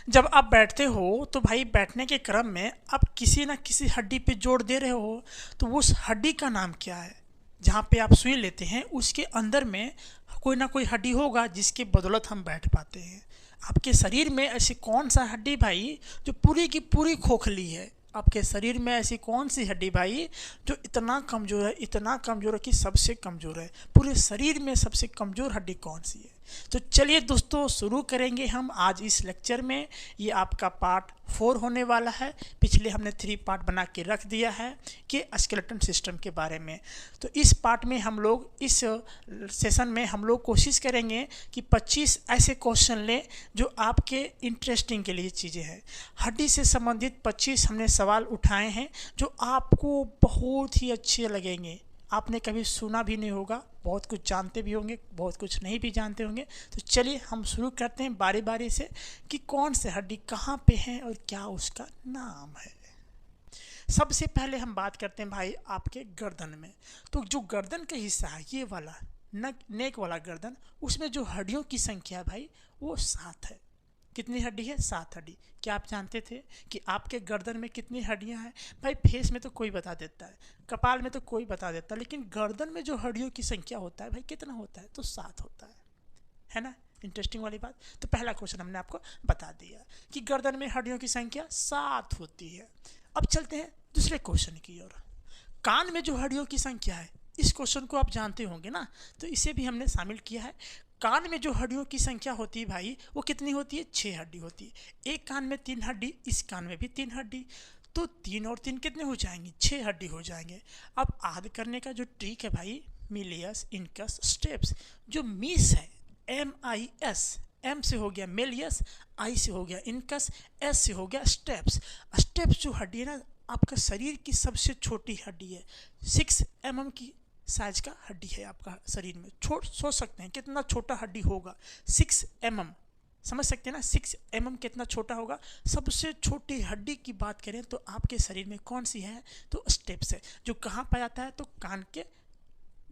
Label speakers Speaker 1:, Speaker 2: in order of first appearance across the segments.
Speaker 1: जब आप बैठते हो तो भाई बैठने के क्रम में आप किसी ना किसी हड्डी पे जोर दे रहे हो, तो उस हड्डी का नाम क्या है? जहाँ पे आप सुई लेते हैं उसके अंदर में कोई ना कोई हड्डी होगा जिसके बदौलत हम बैठ पाते हैं। आपके शरीर में ऐसी कौन सा हड्डी भाई जो पूरी की पूरी खोखली है? आपके शरीर में ऐसी कौन सी हड्डी भाई जो इतना कमज़ोर है, इतना कमज़ोर है कि सबसे कमज़ोर है? पूरे शरीर में सबसे कमज़ोर हड्डी कौन सी है? तो चलिए दोस्तों, शुरू करेंगे हम आज इस लेक्चर में। ये आपका पार्ट 4 होने वाला है। पिछले हमने 3 पार्ट बना के रख दिया है कि स्केलेटन सिस्टम के बारे में। तो इस पार्ट में हम लोग, इस सेशन में हम लोग कोशिश करेंगे कि 25 ऐसे क्वेश्चन लें जो आपके इंटरेस्टिंग के लिए चीज़ें हैं। हड्डी से संबंधित 25 हमने सवाल उठाए हैं जो आपको बहुत ही अच्छे लगेंगे। आपने कभी सुना भी नहीं होगा, बहुत कुछ जानते भी होंगे, बहुत कुछ नहीं भी जानते होंगे। तो चलिए हम शुरू करते हैं बारी बारी से कि कौन से हड्डी कहाँ पे है और क्या उसका नाम है। सबसे पहले हम बात करते हैं भाई आपके गर्दन में। तो जो गर्दन का हिस्सा है, ये वाला नेक वाला गर्दन, उसमें जो हड्डियों की संख्या है भाई वो 7 है। कितनी हड्डी है? 7 हड्डी। क्या आप जानते थे कि आपके गर्दन में कितनी हड्डियां हैं? भाई फेस में तो कोई बता देता है, कपाल में तो कोई बता देता है, लेकिन गर्दन में जो हड्डियों की संख्या होता है भाई कितना होता है? तो 7 होता है ना? इंटरेस्टिंग वाली बात। तो पहला क्वेश्चन हमने आपको बता दिया कि गर्दन में हड्डियों की संख्या 7 होती है। अब चलते हैं दूसरे क्वेश्चन की ओर। कान में जो हड्डियों की संख्या है, इस क्वेश्चन को आप जानते होंगे ना, तो इसे भी हमने शामिल किया है। कान में जो हड्डियों की संख्या होती है भाई वो कितनी होती है? 6 हड्डी होती है। एक कान में 3 हड्डी, इस कान में भी 3 हड्डी, तो 3 और 3 कितने हो जाएंगे? 6 हड्डी हो जाएंगे। अब आद करने का जो ट्रिक है भाई, मिलियस इनकस स्टेप्स। जो मिस है, MIS, M से हो गया मेलियस, I से हो गया इनकस, S से हो गया स्टेप्स। स्टेप्स जो हड्डी है ना, आपका शरीर की सबसे छोटी हड्डी है। 6 mm की साइज का हड्डी है आपका शरीर में। सोच सकते हैं कितना छोटा हड्डी होगा? 6 mm, समझ सकते हैं ना? 6 mm कितना छोटा होगा। सबसे छोटी हड्डी की बात करें तो आपके शरीर में कौन सी है? तो स्टेप्स है। जो कहाँ पाया जाता है? तो कान के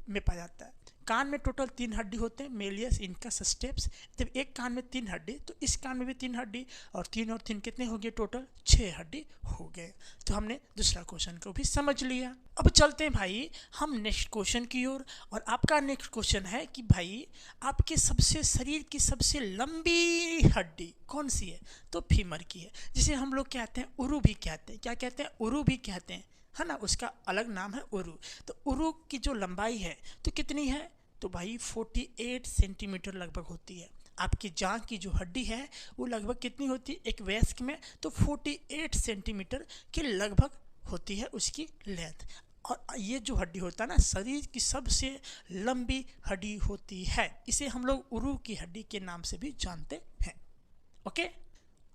Speaker 1: में पाया जाता है। कान में टोटल 3 हड्डी होते हैं, मेलियस इनकस स्टेप्स। जब एक कान में 3 हड्डी, तो इस कान में भी 3 हड्डी, और 3 और 3 कितने हो गए? टोटल 6 हड्डी हो गए। तो हमने दूसरा क्वेश्चन को भी समझ लिया। अब चलते हैं भाई हम नेक्स्ट क्वेश्चन की ओर। और आपका नेक्स्ट क्वेश्चन है कि भाई आपके सबसे शरीर की सबसे लंबी हड्डी कौन सी है? तो फीमर की है, जिसे हम लोग कहते हैं उरु भी कहते हैं। क्या कहते हैं? उरु भी कहते हैं, है ना? उसका अलग नाम है उरु। तो उरु की जो लंबाई है तो कितनी है? तो भाई 48 सेंटीमीटर लगभग होती है। आपकी जांघ की जो हड्डी है वो लगभग कितनी होती है एक वयस्क में? तो 48 सेंटीमीटर के लगभग होती है उसकी लेंथ। और ये जो हड्डी होता है ना, शरीर की सबसे लंबी हड्डी होती है। इसे हम लोग उरु की हड्डी के नाम से भी जानते हैं। ओके,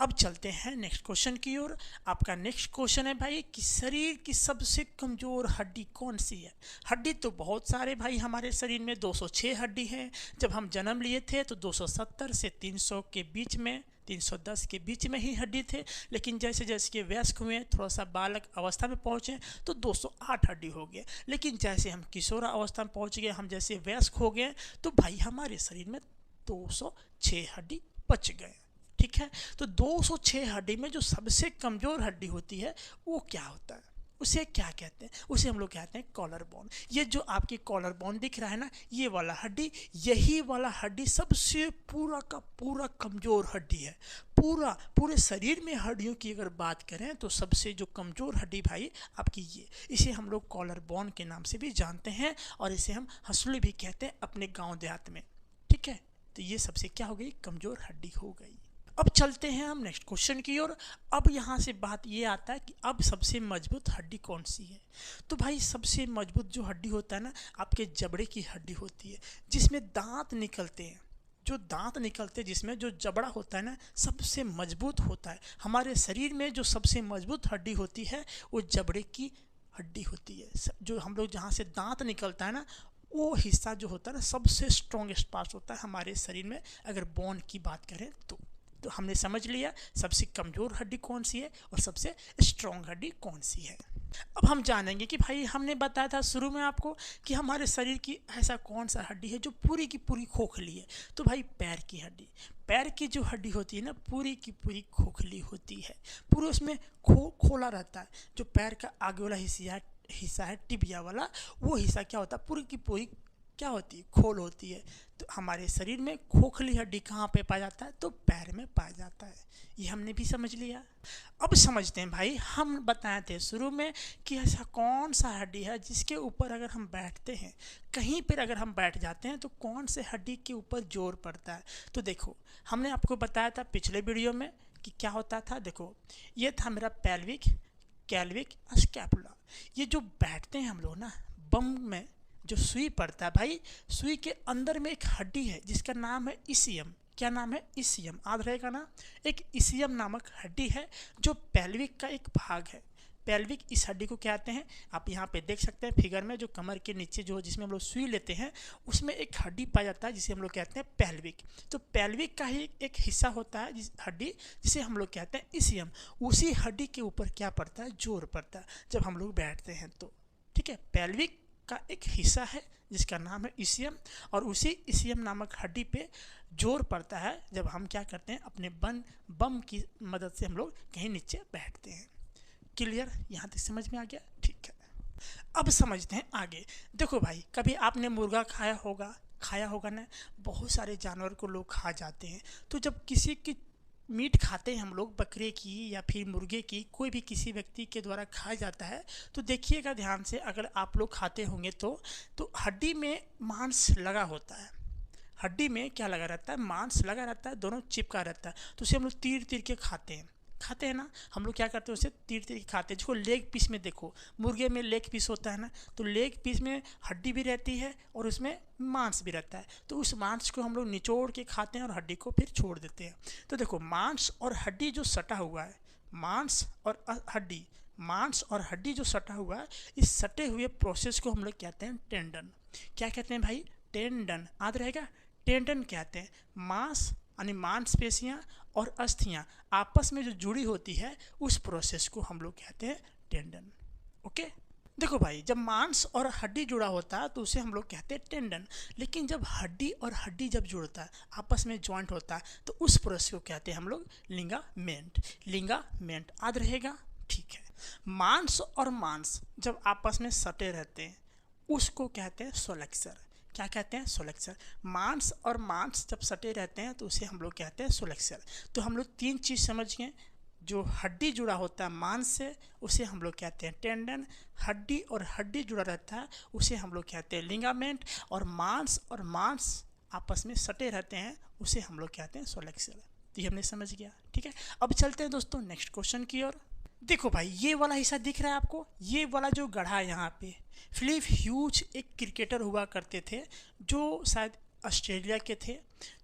Speaker 1: अब चलते हैं नेक्स्ट क्वेश्चन की ओर। आपका नेक्स्ट क्वेश्चन है भाई कि शरीर की सबसे कमजोर हड्डी कौन सी है? हड्डी तो बहुत सारे भाई हमारे शरीर में 206 हड्डी है। जब हम जन्म लिए थे तो 270 से 300 के बीच में, 310 के बीच में ही हड्डी थे। लेकिन जैसे जैसे के वयस्क हुए, थोड़ा सा बालक अवस्था में पहुँचे तो 208 हड्डी हो गए। लेकिन जैसे हम किशोर अवस्था में पहुँच गए, हम जैसे वयस्क हो गए, तो भाई हमारे शरीर में 206 हड्डी बच गए। ठीक है, तो 206 हड्डी में जो सबसे कमजोर हड्डी होती है वो क्या होता है? उसे क्या कहते हैं? उसे हम लोग कहते हैं कॉलर बोन। ये जो आपकी कॉलर बोन दिख रहा है ना, ये वाला हड्डी, यही वाला हड्डी सबसे पूरा का पूरा कमजोर हड्डी है। पूरे शरीर में हड्डियों की अगर बात करें तो सबसे जो कमजोर हड्डी भाई आपकी ये, इसे हम लोग कॉलर बोन के नाम से भी जानते हैं, और इसे हम हंसुली भी कहते हैं अपने गाँव देहात में। ठीक है, तो ये सबसे क्या हो गई? कमजोर हड्डी हो गई। अब चलते हैं हम नेक्स्ट क्वेश्चन की ओर। अब यहाँ से बात ये आता है कि अब सबसे मजबूत हड्डी कौन सी है? तो भाई सबसे मजबूत जो हड्डी होता है ना, आपके जबड़े की हड्डी होती है, जिसमें दांत निकलते हैं। जो दांत निकलते हैं, जिसमें जो जबड़ा होता है ना, सबसे मजबूत होता है। हमारे शरीर में जो सबसे मजबूत हड्डी होती है वो जबड़े की हड्डी होती है। जो हम लोग जहाँ से दांत निकलता है ना, वो हिस्सा जो होता है ना, सबसे स्ट्रॉन्गेस्ट पार्ट होता है हमारे शरीर में, अगर बोन की बात करें तो हमने समझ लिया सबसे कमज़ोर हड्डी कौन सी है और सबसे स्ट्रॉन्ग हड्डी कौन सी है। अब हम जानेंगे कि भाई हमने बताया था शुरू में आपको कि हमारे शरीर की ऐसा कौन सा हड्डी है जो पूरी की पूरी खोखली है। तो भाई पैर की हड्डी। पैर की जो हड्डी होती है ना पूरी की पूरी खोखली होती है, पूरा उसमें खोला रहता है। जो पैर का आगे वाला हिस्सा है टिबिया वाला, वो हिस्सा क्या होता है, पूरी की पूरी क्या होती है, खोल होती है। तो हमारे शरीर में खोखली हड्डी कहाँ पे पाया जाता है, तो पैर में पाया जाता है। ये हमने भी समझ लिया। अब समझते हैं भाई, हम बताए थे शुरू में कि ऐसा कौन सा हड्डी है जिसके ऊपर अगर हम बैठते हैं, कहीं पर अगर हम बैठ जाते हैं तो कौन से हड्डी के ऊपर जोर पड़ता है। तो देखो, हमने आपको बताया था पिछले वीडियो में कि क्या होता था। देखो, ये था मेरा पैल्विक कैल्विक स्कैपुला। ये जो बैठते हैं हम लोग ना, बम में जो सुई पड़ता है भाई, सुई के अंदर में एक हड्डी है जिसका नाम है इसियम। क्या नाम है, इसियम, याद रहेगा ना। एक इसियम नामक हड्डी है जो पैल्विक का एक भाग है। पैल्विक इस हड्डी को कहते हैं, आप यहाँ पे देख सकते हैं फिगर में, जो कमर के नीचे जो जिसमें हम लोग सुई लेते हैं उसमें एक हड्डी पाया जाता है जिसे हम लोग कहते हैं पैल्विक। तो पैल्विक का ही एक हिस्सा होता है जिस हड्डी जिसे हम लोग कहते हैं इसियम। उसी हड्डी के ऊपर क्या पड़ता है, जोर पड़ता है जब हम लोग बैठते हैं तो। ठीक है, पैल्विक का एक हिस्सा है जिसका नाम है इसियम, और उसी इसियम नामक हड्डी पे जोर पड़ता है जब हम क्या करते हैं, अपने बम की मदद से हम लोग कहीं नीचे बैठते हैं। क्लियर, यहाँ तक समझ में आ गया। ठीक है, अब समझते हैं आगे। देखो भाई, कभी आपने मुर्गा खाया होगा ना। बहुत सारे जानवर को लोग खा जाते हैं। तो जब किसी की मीट खाते हैं हम लोग, बकरे की या फिर मुर्गे की, कोई भी किसी व्यक्ति के द्वारा खाया जाता है, तो देखिएगा ध्यान से, अगर आप लोग खाते होंगे तो हड्डी में मांस लगा होता है। हड्डी में क्या लगा रहता है, मांस लगा रहता है, दोनों चिपका रहता है। तो उसे हम लोग तीर तीर के खाते हैं ना। हम लोग क्या करते हैं, उसे तीर तीर के खाते हैं। जिसको लेग पीस में देखो, मुर्गे में लेग पीस होता है ना, तो लेग पीस में हड्डी भी रहती है और उसमें मांस भी रहता है। तो उस मांस को हम लोग निचोड़ के खाते हैं और हड्डी को फिर छोड़ देते हैं। तो देखो, मांस और हड्डी जो सटा हुआ है, मांस और हड्डी जो सटा हुआ है, इस सटे हुए प्रोसेस को हम लोग कहते हैं टेंडन। क्या कहते हैं भाई, टेंडन, याद रहेगा। टेंडन कहते हैं मांस यानी मांसपेशियाँ और अस्थियाँ आपस में जो जुड़ी होती है, उस प्रोसेस को हम लोग कहते हैं टेंडन। ओके, देखो भाई, जब मांस और हड्डी जुड़ा होता है तो उसे हम लोग कहते हैं टेंडन। लेकिन जब हड्डी और हड्डी जब जुड़ता है, आपस में जॉइंट होता है, तो उस प्रोसेस को कहते हैं हम लोग लिगामेंट। याद रहेगा। ठीक है, मांस और मांस जब आपस में सटे रहते हैं उसको कहते हैं सोलेक्सर। क्या कहते हैं, सोलेक्सर। मांस और मांस जब सटे रहते हैं तो उसे हम लोग कहते हैं सोलेक्सर। तो हम लोग तीन चीज़ समझ गए। जो हड्डी जुड़ा होता है मांस से, उसे हम लोग कहते हैं टेंडन। हड्डी और हड्डी जुड़ा रहता है, उसे हम लोग कहते हैं लिगामेंट। और मांस आपस में सटे रहते हैं, उसे हम लोग कहते हैं सोलेक्सर। तो ये हमने समझ गया। ठीक है, अब चलते हैं दोस्तों नेक्स्ट क्वेश्चन की ओर। देखो भाई, ये वाला हिस्सा दिख रहा है आपको, ये वाला जो गढ़ा है यहाँ पे, फिलिप ह्यूज एक क्रिकेटर हुआ करते थे जो शायद ऑस्ट्रेलिया के थे।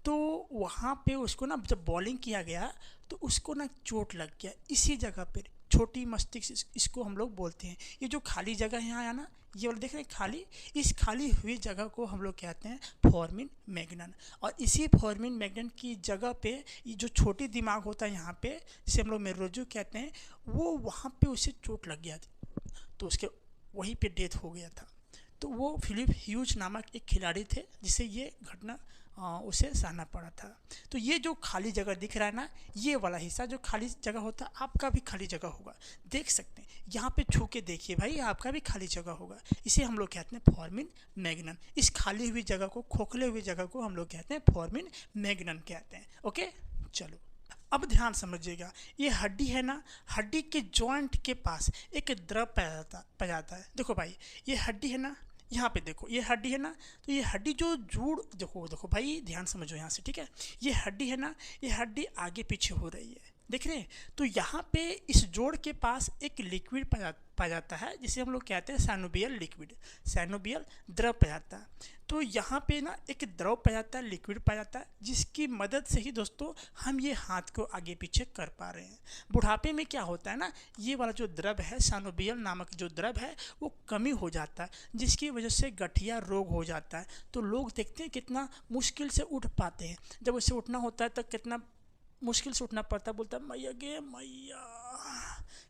Speaker 1: तो वहाँ पे उसको ना जब बॉलिंग किया गया तो उसको ना चोट लग गया इसी जगह पे, छोटी मस्तिष्क इसको हम लोग बोलते हैं। ये जो खाली जगह यहाँ आया ना, ये वाला देख रहे हैं खाली, इस खाली हुई जगह को हम लोग कहते हैं फोरमिन मैग्नन। और इसी फोरमिन मैग्नन की जगह पे ये जो छोटी दिमाग होता है यहाँ पे, जिसे हम लोग मेरुरज्जु कहते हैं, वो वहाँ पे उसे चोट लग गया था, तो उसके वहीं पे डेथ हो गया था। तो वो फिलिप ह्यूज नामक एक खिलाड़ी थे जिसे ये घटना उसे सहना पड़ा था। तो ये जो खाली जगह दिख रहा है ना, ये वाला हिस्सा जो खाली जगह होता है, आपका भी खाली जगह होगा, देख सकते हैं। यहाँ पे छू के देखिए भाई, आपका भी खाली जगह होगा। इसे हम लोग कहते हैं फोरमिन मैग्नन। इस खाली हुई जगह को, खोखले हुई जगह को हम लोग कहते हैं फोरमिन मैग्नन कहते हैं। ओके, चलो अब ध्यान समझिएगा। ये हड्डी है ना, हड्डी के जॉइंट के पास एक द्रव पाया जाता है। देखो भाई, ये हड्डी है ना, यहाँ पे देखो, ये हड्डी है ना, तो ये हड्डी जो देखो भाई, ध्यान समझो यहाँ से। ठीक है, ये हड्डी है ना, ये हड्डी आगे पीछे हो रही है, देख रहे हैं। तो यहाँ पे इस जोड़ के पास एक लिक्विड पाया जाता है जिसे हम लोग कहते हैं सैनोबियल लिक्विड, सैनोबियल द्रव पाया जाता है। तो यहाँ पे ना एक द्रव पाया जाता है, लिक्विड पाया जाता है, जिसकी मदद से ही दोस्तों हम ये हाथ को आगे पीछे कर पा रहे हैं। बुढ़ापे में क्या होता है ना, ये वाला जो द्रव है, सैनोबियल नामक जो द्रव है, वो कमी हो जाता है, जिसकी वजह से गठिया रोग हो जाता है। तो लोग देखते हैं कितना मुश्किल से उठ पाते हैं, जब उसे उठना होता है तो कितना मुश्किल से उठना पड़ता है, बोलता है मैया गे मैया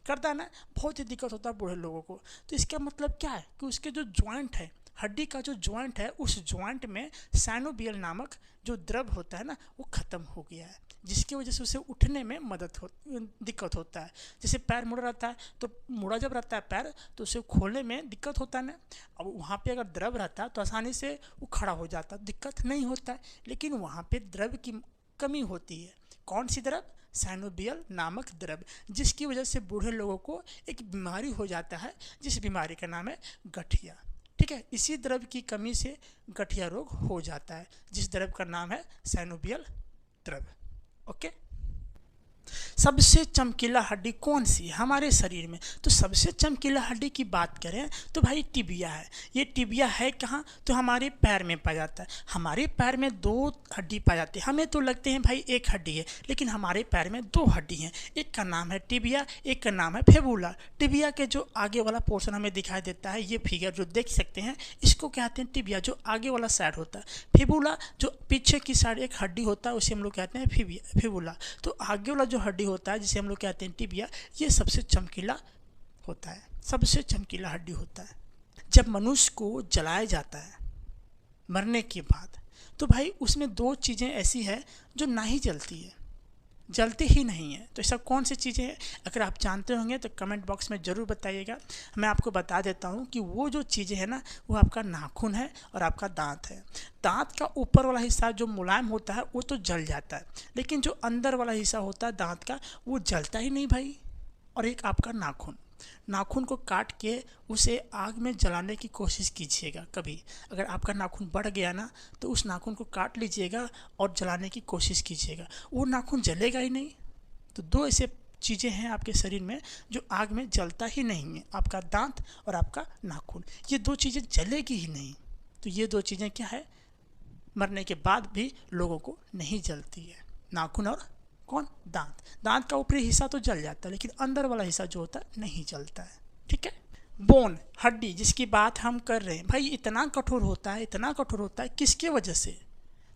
Speaker 1: करता है ना, बहुत ही दिक्कत होता है बूढ़े लोगों को। तो इसका मतलब क्या है कि उसके जो जॉइंट है हड्डी का जो जॉइंट है उस जॉइंट में साइनोवियल नामक जो द्रव होता है ना वो ख़त्म हो गया है, जिसकी वजह से उसे उठने में दिक्कत होता है। जैसे पैर मुड़ा रहता है तो मुड़ा जब रहता है पैर तो उसे खोलने में दिक्कत होता है ना। अब वहाँ पे अगर द्रव रहता है तो आसानी से वो खड़ा हो जाता, दिक्कत नहीं होता है। लेकिन वहाँ पे द्रव की कमी होती है। कौन सी द्रव? साइनोवियल नामक द्रव, जिसकी वजह से बूढ़े लोगों को एक बीमारी हो जाता है, जिस बीमारी का नाम है गठिया। ठीक है, इसी द्रव की कमी से गठिया रोग हो जाता है, जिस द्रव का नाम है साइनोवियल द्रव। ओके, सबसे चमकीला हड्डी कौन सी है हमारे शरीर में? तो सबसे चमकीला हड्डी की बात करें तो भाई टिबिया है। ये टिबिया है कहाँ? तो हमारे पैर में पाया जाता है। हमारे पैर में 2 हड्डी पाई जाती है। हमें तो लगते हैं भाई एक हड्डी है, लेकिन हमारे पैर में 2 हड्डी हैं। एक का नाम है टिबिया, एक का नाम है फेबुला। टिबिया के जो आगे वाला पोर्शन हमें दिखाई देता है, ये फिगर जो देख सकते हैं, इसको कहते हैं टिबिया, जो आगे वाला साइड होता है। फेबुला जो पीछे की साइड एक हड्डी होता है, उसे हम लोग कहते हैं फेबुला। तो आगे वाला जो हड्डी होता है जिसे हम लोग कहते हैं टिबिया, ये सबसे चमकीला होता है, सबसे चमकीला हड्डी होता है। जब मनुष्य को जलाया जाता है मरने के बाद, तो भाई उसमें 2 चीज़ें ऐसी है जो ना ही जलती है, जलती ही नहीं है। तो ऐसा कौन सी चीज़ें हैं? अगर आप जानते होंगे तो कमेंट बॉक्स में ज़रूर बताइएगा। मैं आपको बता देता हूँ कि वो जो चीज़ें हैं ना, वो आपका नाखून है और आपका दांत है। दांत का ऊपर वाला हिस्सा जो मुलायम होता है वो तो जल जाता है, लेकिन जो अंदर वाला हिस्सा होता है दांत का, वो जलता ही नहीं भाई। और एक आपका नाखून, नाखून को काट के उसे आग में जलाने की कोशिश कीजिएगा। कभी अगर आपका नाखून बढ़ गया ना, तो उस नाखून को काट लीजिएगा और जलाने की कोशिश कीजिएगा, वो नाखून जलेगा ही नहीं। तो 2 ऐसे चीज़ें हैं आपके शरीर में जो आग में जलता ही नहीं है, आपका दांत और आपका नाखून। ये 2 चीज़ें जलेगी ही नहीं। तो ये 2 चीज़ें क्या है, मरने के बाद भी लोगों को नहीं जलती है, नाखून और कौन? दांत। दांत का ऊपरी हिस्सा तो जल जाता है, लेकिन अंदर वाला हिस्सा जो होता है नहीं जलता है। ठीक है, बोन, हड्डी जिसकी बात हम कर रहे हैं भाई, इतना कठोर होता है, इतना कठोर होता है, किसके वजह से?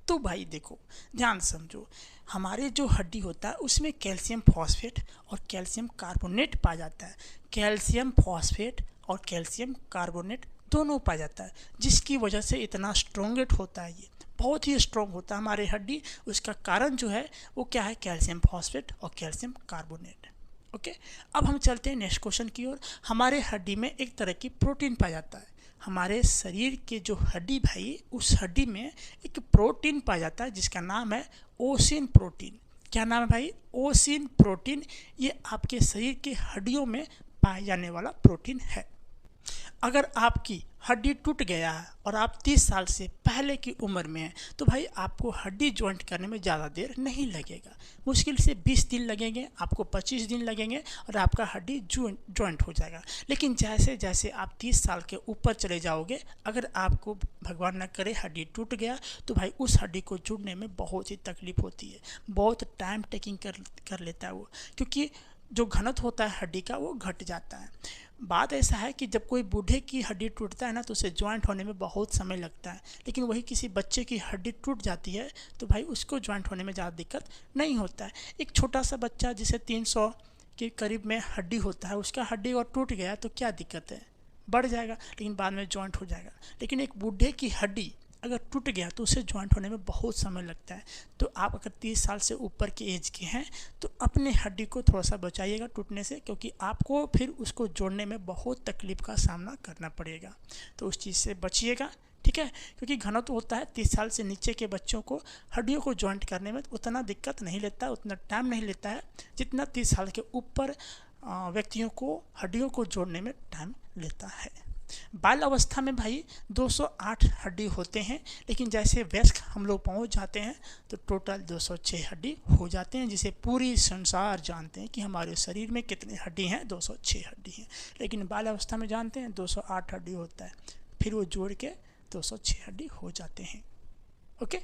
Speaker 1: तो भाई देखो, ध्यान समझो, हमारे जो हड्डी होता है उसमें कैल्शियम फॉस्फेट और कैल्शियम कार्बोनेट पाया जाता है। कैल्शियम फॉस्फेट और कैल्शियम कार्बोनेट दोनों पाया जाता है, जिसकी वजह से इतना स्ट्रॉन्गेट होता है। ये बहुत ही स्ट्रॉन्ग होता है हमारे हड्डी। उसका कारण जो है वो क्या है? कैल्शियम फॉस्फेट और कैल्शियम कार्बोनेट। ओके, अब हम चलते हैं नेक्स्ट क्वेश्चन की ओर। हमारे हड्डी में एक तरह की प्रोटीन पाया जाता है। हमारे शरीर के जो हड्डी भाई, उस हड्डी में एक प्रोटीन पाया जाता है जिसका नाम है ओसिन प्रोटीन। क्या नाम है भाई? ओसिन प्रोटीन। ये आपके शरीर के हड्डियों में पाए जाने वाला प्रोटीन है। अगर आपकी हड्डी टूट गया है और आप 30 साल से पहले की उम्र में हैं, तो भाई आपको हड्डी जॉइंट करने में ज़्यादा देर नहीं लगेगा। मुश्किल से 20 दिन लगेंगे, आपको 25 दिन लगेंगे और आपका हड्डी जॉइंट हो जाएगा। लेकिन जैसे जैसे आप 30 साल के ऊपर चले जाओगे, अगर आपको भगवान न करे हड्डी टूट गया, तो भाई उस हड्डी को जुड़ने में बहुत ही तकलीफ होती है, बहुत टाइम टेकिंग कर लेता है वो, क्योंकि जो घनत्व होता है हड्डी का वो घट जाता है। बात ऐसा है कि जब कोई बूढ़े की हड्डी टूटता है ना, तो उसे जॉइंट होने में बहुत समय लगता है, लेकिन वही किसी बच्चे की हड्डी टूट जाती है तो भाई उसको जॉइंट होने में ज़्यादा दिक्कत नहीं होता है। एक छोटा सा बच्चा जिसे 300 के करीब में हड्डी होता है, उसका हड्डी और टूट गया तो क्या दिक्कत है? बढ़ जाएगा, लेकिन बाद में जॉइंट हो जाएगा। लेकिन एक बूढ़े की हड्डी अगर टूट गया तो उसे जॉइंट होने में बहुत समय लगता है। तो आप अगर 30 साल से ऊपर के एज के हैं तो अपने हड्डी को थोड़ा सा बचाइएगा टूटने से, क्योंकि आपको फिर उसको जोड़ने में बहुत तकलीफ का सामना करना पड़ेगा। तो उस चीज़ से बचिएगा, ठीक है, क्योंकि घनत्व होता है 30 साल से नीचे के बच्चों को हड्डियों को जॉइंट करने में उतना दिक्कत नहीं लेता है, उतना टाइम नहीं लेता है जितना 30 साल के ऊपर व्यक्तियों को हड्डियों को जोड़ने में टाइम लेता है। बाल अवस्था में भाई 208 हड्डी होते हैं, लेकिन जैसे वयस्क हम लोग पहुंच जाते हैं तो टोटल 206 हड्डी हो जाते हैं, जिसे पूरी संसार जानते हैं कि हमारे शरीर में कितने हड्डी हैं, 206 हड्डी हैं। लेकिन बाल अवस्था में जानते हैं 208 हड्डी होता है, फिर वो जोड़ के 206 हड्डी हो जाते हैं। ओके,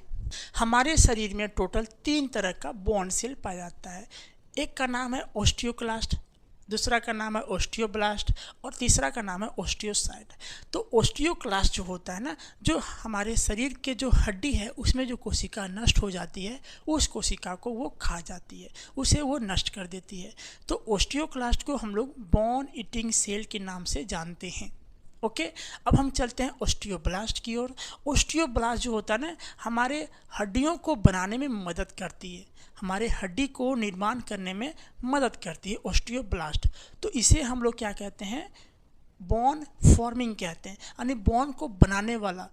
Speaker 1: हमारे शरीर में टोटल 3 तरह का बोन सेल पाया जाता है। एक का नाम है ओस्टियोक्लास्ट, दूसरा का नाम है ओस्टियोब्लास्ट और तीसरा का नाम है ओस्टियोसाइट। तो ओस्टियोक्लास्ट जो होता है ना, जो हमारे शरीर के जो हड्डी है उसमें जो कोशिका नष्ट हो जाती है, उस कोशिका को वो खा जाती है, उसे वो नष्ट कर देती है। तो ओस्टियोक्लास्ट को हम लोग बोन ईटिंग सेल के नाम से जानते हैं। ओके। अब हम चलते हैं ओस्टियोब्लास्ट की ओर। ओस्टियोब्लास्ट जो होता है ना, हमारे हड्डियों को बनाने में मदद करती है, हमारे हड्डी को निर्माण करने में मदद करती है ओस्टियोब्लास्ट। तो इसे हम लोग क्या कहते हैं, बोन फॉर्मिंग कहते हैं, यानी बोन को बनाने वाला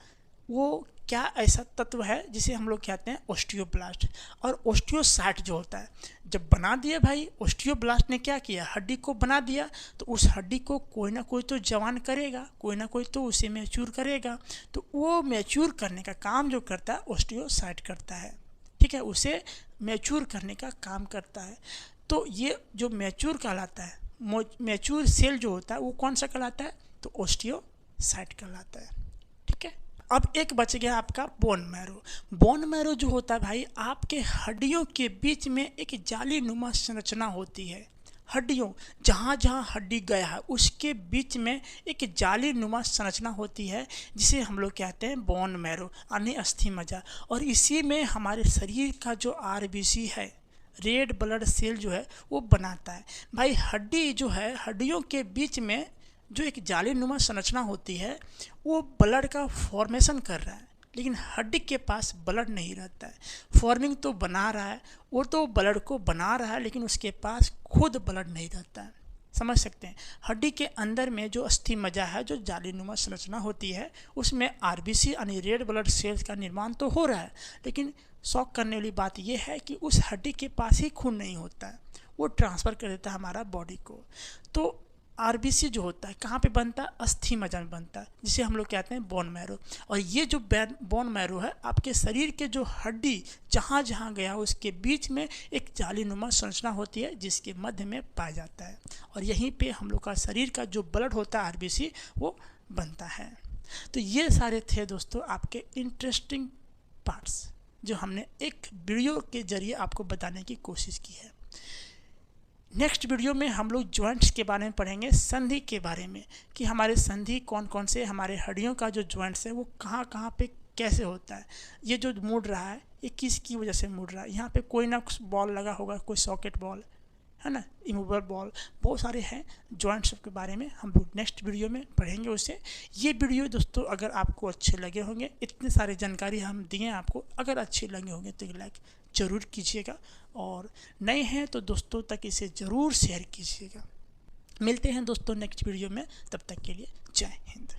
Speaker 1: वो क्या ऐसा तत्व है जिसे हम लोग कहते हैं ओस्टियोब्लास्ट। और ओस्टियोसाइट जो होता है, जब बना दिया भाई, ओस्टियोब्लास्ट ने क्या किया, हड्डी को बना दिया, तो उस हड्डी को कोई ना कोई तो जवान करेगा, कोई ना कोई तो उसे मैच्योर करेगा। तो वो मैच्योर करने का काम जो करता है ओस्टियोसाइट करता है, ठीक है, उसे मैच्योर करने का काम करता है। तो ये जो मैच्योर कहलाता है, मैच्योर सेल जो होता है वो कौन सा कहलाता है, तो ओस्टियोसाइट कहलाता है, ठीक है। अब एक बच गया आपका बोन मैरो। बोन मैरो जो होता है भाई, आपके हड्डियों के बीच में एक जाली नुमा संरचना होती है। हड्डियों, जहाँ जहाँ हड्डी गया है उसके बीच में एक जाली नुमा संरचना होती है, जिसे हम लोग कहते हैं बोन मैरो यानी अस्थि मज्जा। और इसी में हमारे शरीर का जो आरबीसी है, रेड ब्लड सेल जो है वो बनाता है। भाई हड्डी जो है, हड्डियों के बीच में जो एक जाली नुमा संरचना होती है वो ब्लड का फॉर्मेशन कर रहा है, लेकिन हड्डी के पास ब्लड नहीं रहता है। फॉर्मिंग तो बना रहा है, वो तो ब्लड को बना रहा है, लेकिन उसके पास खुद ब्लड नहीं रहता है। समझ सकते हैं, हड्डी के अंदर में जो अस्थि मज्जा है, जो जाली नुमा संरचना होती है, उसमें आरबीसी यानी रेड ब्लड सेल्स का निर्माण तो हो रहा है, लेकिन शौक करने वाली बात यह है कि उस हड्डी के पास ही खून नहीं होता है, वो ट्रांसफ़र कर देता है हमारा बॉडी को। तो आरबीसी जो होता है कहाँ पे बनता है, अस्थि मज्जा में बनता है, जिसे हम लोग कहते हैं बोन मैरो। और ये जो बोन मैरो है, आपके शरीर के जो हड्डी जहाँ जहाँ गया उसके बीच में एक जालीनुमा संरचना होती है, जिसके मध्य में पाया जाता है। और यहीं पे हम लोग का शरीर का जो ब्लड होता है आरबीसी, वो बनता है। तो ये सारे थे दोस्तों आपके इंटरेस्टिंग पार्ट्स जो हमने एक वीडियो के जरिए आपको बताने की कोशिश की है। नेक्स्ट वीडियो में हम लोग जॉइंट्स के बारे में पढ़ेंगे, संधि के बारे में, कि हमारे संधि कौन कौन से, हमारे हड्डियों का जो जॉइंट्स है वो कहाँ कहाँ पे कैसे होता है। ये जो मुड़ रहा है ये किसकी वजह से मुड़ रहा है, यहाँ पे कोई ना बॉल लगा होगा, कोई सॉकेट बॉल है ना, इमूवेबल बॉल, बहुत सारे हैं जॉइंट्स के बारे में हम लोग नेक्स्ट वीडियो में पढ़ेंगे उससे। ये वीडियो दोस्तों अगर आपको अच्छे लगे होंगे, इतने सारे जानकारी हम दिए आपको, अगर अच्छे लगे होंगे तो लाइक ज़रूर कीजिएगा, और नए हैं तो दोस्तों तक इसे ज़रूर शेयर कीजिएगा। मिलते हैं दोस्तों नेक्स्ट वीडियो में, तब तक के लिए जय हिंद।